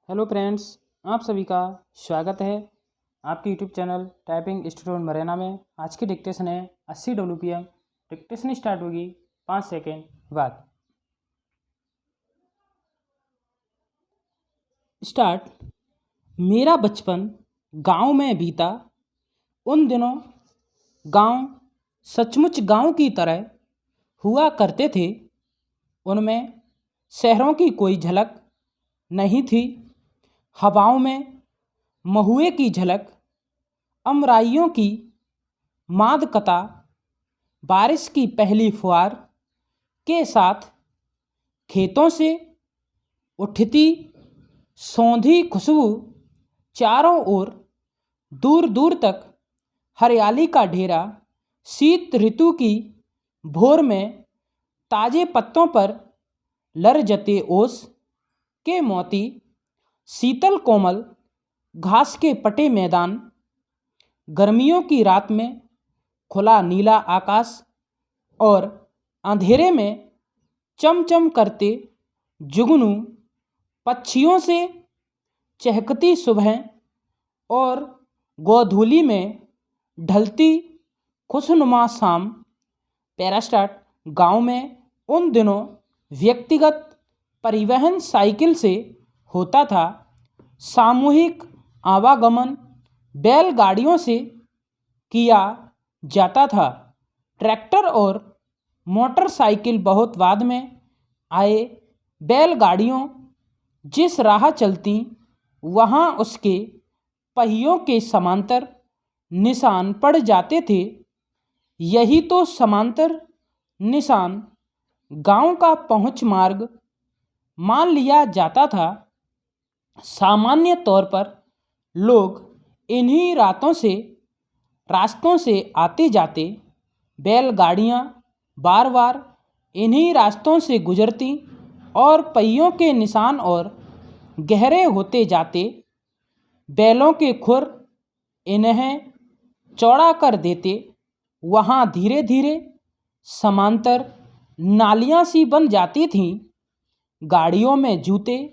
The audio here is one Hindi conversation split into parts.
हेलो फ्रेंड्स, आप सभी का स्वागत है आपके यूट्यूब चैनल टाइपिंग स्टूडेंट मरेना में। आज की डिक्टेशन है 80 WPM। डिक्टेशन स्टार्ट होगी 5 सेकेंड बाद। स्टार्ट। मेरा बचपन गांव में बीता। उन दिनों गांव सचमुच गांव की तरह हुआ करते थे। उनमें शहरों की कोई झलक नहीं थी। हवाओं में महुए की झलक, अमराइयों की मादकता, बारिश की पहली फुहार के साथ खेतों से उठती सौंधी खुशबू, चारों ओर दूर दूर तक हरियाली का ढेरा, शीत ऋतु की भोर में ताजे पत्तों पर लरजते ओस के मोती, शीतल कोमल घास के पटे मैदान, गर्मियों की रात में खुला नीला आकाश और अंधेरे में चमचम करते जुगनू पक्षियों से चहकती सुबह और गोधूली में ढलती खुशनुमा शाम। पैरास्टार्ट। गांव में उन दिनों व्यक्तिगत परिवहन साइकिल से होता था। सामूहिक आवागमन बैलगाड़ियों से किया जाता था। ट्रैक्टर और मोटरसाइकिल बहुत बाद में आए। बैलगाड़ियों जिस राह चलती वहाँ उसके पहियों के समांतर निशान पड़ जाते थे। यही तो समांतर निशान गांव का पहुंच मार्ग मान लिया जाता था। सामान्य तौर पर लोग इन्हीं रास्तों से आते जाते। बैलगाड़ियाँ बार बार इन्हीं रास्तों से गुजरती और पहियों के निशान और गहरे होते जाते। बैलों के खुर इन्हें चौड़ा कर देते। वहाँ धीरे धीरे समांतर नालियाँ सी बन जाती थीं। गाड़ियों में जूते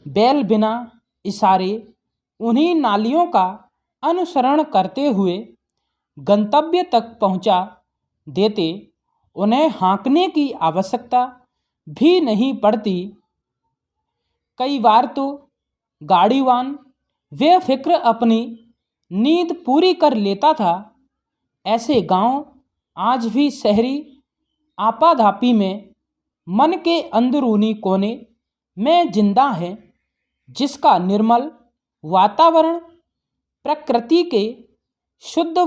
बैल बिना इशारे उन्हीं नालियों का अनुसरण करते हुए गंतव्य तक पहुंचा देते। उन्हें हाँकने की आवश्यकता भी नहीं पड़ती। कई बार तो गाड़ीवान बेफिक्र अपनी नींद पूरी कर लेता था। ऐसे गांव आज भी शहरी आपाधापी में मन के अंदरूनी कोने में जिंदा है, जिसका निर्मल वातावरण प्रकृति के शुद्ध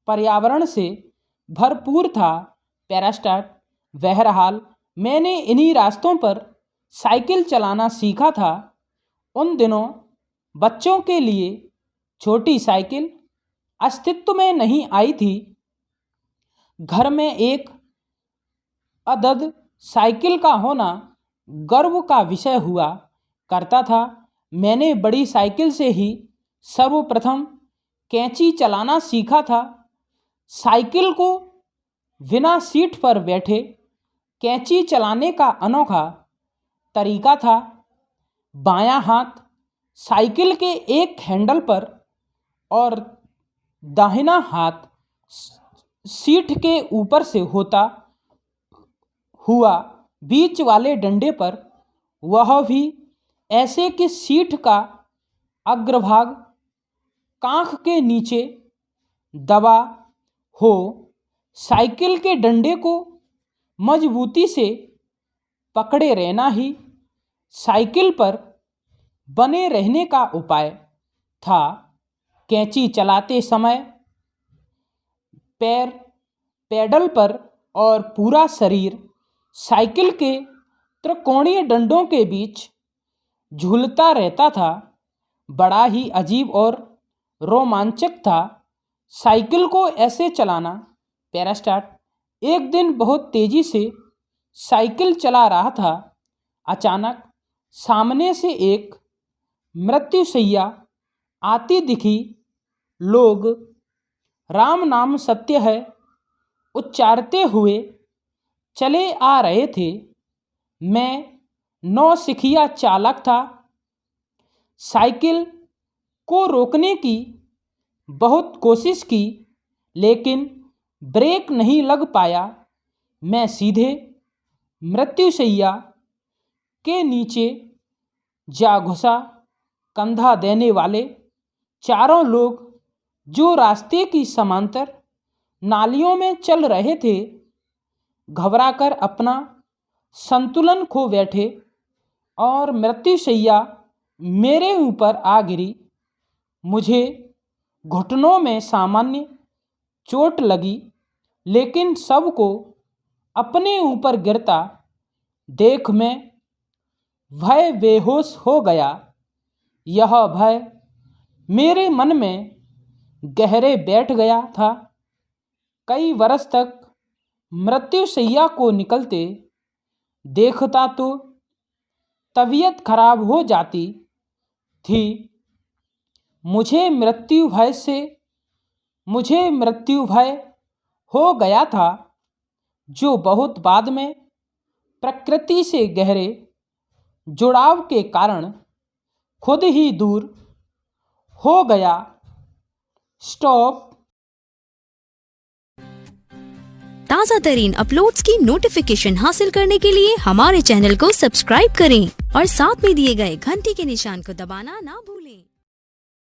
पर्यावरण से भरपूर था। पैरास्टार्ट। बहरहाल मैंने इन्हीं रास्तों पर साइकिल चलाना सीखा था। उन दिनों बच्चों के लिए छोटी साइकिल अस्तित्व में नहीं आई थी। घर में एक अदद साइकिल का होना गर्व का विषय हुआ करता था। मैंने बड़ी साइकिल से ही सर्वप्रथम कैंची चलाना सीखा था। साइकिल को बिना सीट पर बैठे कैंची चलाने का अनोखा तरीका था। बायां हाथ साइकिल के एक हैंडल पर और दाहिना हाथ सीट के ऊपर से होता हुआ बीच वाले डंडे पर, वह भी ऐसे कि सीट का अग्रभाग कांख के नीचे दबा हो। साइकिल के डंडे को मजबूती से पकड़े रहना ही साइकिल पर बने रहने का उपाय था। कैंची चलाते समय पैर पेडल पर और पूरा शरीर साइकिल के त्रिकोणीय डंडों के बीच झूलता रहता था। बड़ा ही अजीब और रोमांचक था साइकिल को ऐसे चलाना। पैरास्टार्ट। एक दिन बहुत तेजी से साइकिल चला रहा था। अचानक सामने से एक मृत्युशैया आती दिखी। लोग राम नाम सत्य है उच्चारते हुए चले आ रहे थे। मैं नौसिखिया चालक था। साइकिल को रोकने की बहुत कोशिश की, लेकिन ब्रेक नहीं लग पाया। मैं सीधे मृत्युशैया के नीचे जा घुसा। कंधा देने वाले चारों लोग जो रास्ते की समांतर नालियों में चल रहे थे, घबराकर अपना संतुलन खो बैठे और मृत्युशैया मेरे ऊपर आ गिरी। मुझे घुटनों में सामान्य चोट लगी, लेकिन सबको अपने ऊपर गिरता देख मैं भय बेहोश हो गया। यह भय मेरे मन में गहरे बैठ गया था। कई वर्ष तक मृत्युशैया को निकलते देखता तो तबीयत खराब हो जाती थी। मुझे मृत्यु भय हो गया था, जो बहुत बाद में प्रकृति से गहरे जुड़ाव के कारण खुद ही दूर हो गया। स्टॉप। ताज़ा तरीन अपलोड्स की नोटिफिकेशन हासिल करने के लिए हमारे चैनल को सब्सक्राइब करें और साथ में दिए गए घंटी के निशान को दबाना ना भूलें।